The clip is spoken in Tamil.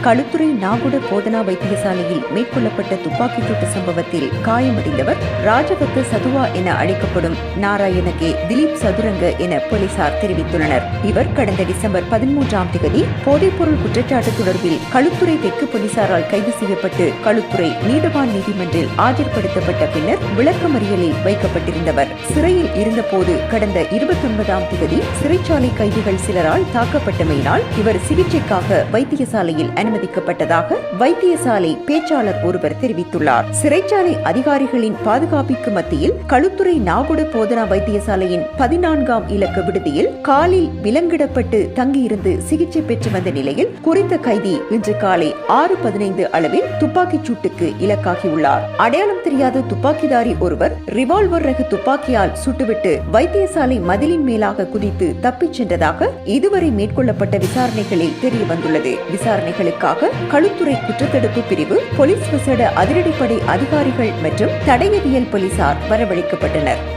களுத்துறை நாகுட போதனா வைத்தியசாலையில் மேற்கொள்ளப்பட்ட துப்பாக்கிச்சூட்டு சம்பவத்தில் காயமடைந்தவர் ராஜபக்த சதுவா என அழைக்கப்படும் நாராயணகே திலீப் சதுரங்க என போலீசார் தெரிவித்துள்ளனர். இவர் கடந்த டிசம்பர் 13ஆம் தேதி போதைப்பொருள் குற்றச்சாட்டு தொடர்பில் களுத்துறை தெற்கு போலீசாரால் கைது செய்யப்பட்டு களுத்துறை நீதவான் நீதிமன்றில் ஆஜர்படுத்தப்பட்ட பின்னர் விளக்கமறியலில் வைக்கப்பட்டிருந்தவர். சிறையில் இருந்தபோது கடந்த 29ஆம் தேதி சிறைச்சாலை கைதிகள் சிலரால் தாக்கப்பட்டமையினால் இவர் சிகிச்சைக்காக வைத்தியசாலையில் அனுமதிக்கப்பட்டதாக வைத்தியசாலை பேச்சாளர் ஒருவர் தெரிவித்துள்ளார். சிறைச்சாலை அதிகாரிகளின் பாதுகாப்பிற்கு மத்தியில் களுத்துறை நாகுட போதனா வைத்தியசாலையின் 14ஆம் இலக்க விடுதியில் காலில் விலங்கிடப்பட்டு தங்கியிருந்து சிகிச்சை பெற்று வந்த நிலையில் குறித்த கைதி இன்று காலை 6:15 அளவில் துப்பாக்கிச் சூட்டுக்கு இலக்காகியுள்ளார். அடையாளம் தெரியாத துப்பாக்கிதாரி ஒருவர் ரிவால்வர் ரக துப்பாக்கியால் சுட்டுவிட்டு வைத்தியசாலை மதிலின் மேலாக குதித்து தப்பிச் சென்றதாக இதுவரை மேற்கொள்ளப்பட்ட விசாரணைகளில் தெரியவந்துள்ளது. விசாரணைகளுக்காக களுத்துறை குற்றத்தடுப்பு பிரிவு, போலீஸ் விசேட அதிரடிப்படை அதிகாரிகள் மற்றும் தடயவியல் போலீசார் வரவழைக்கப்பட்டனர்.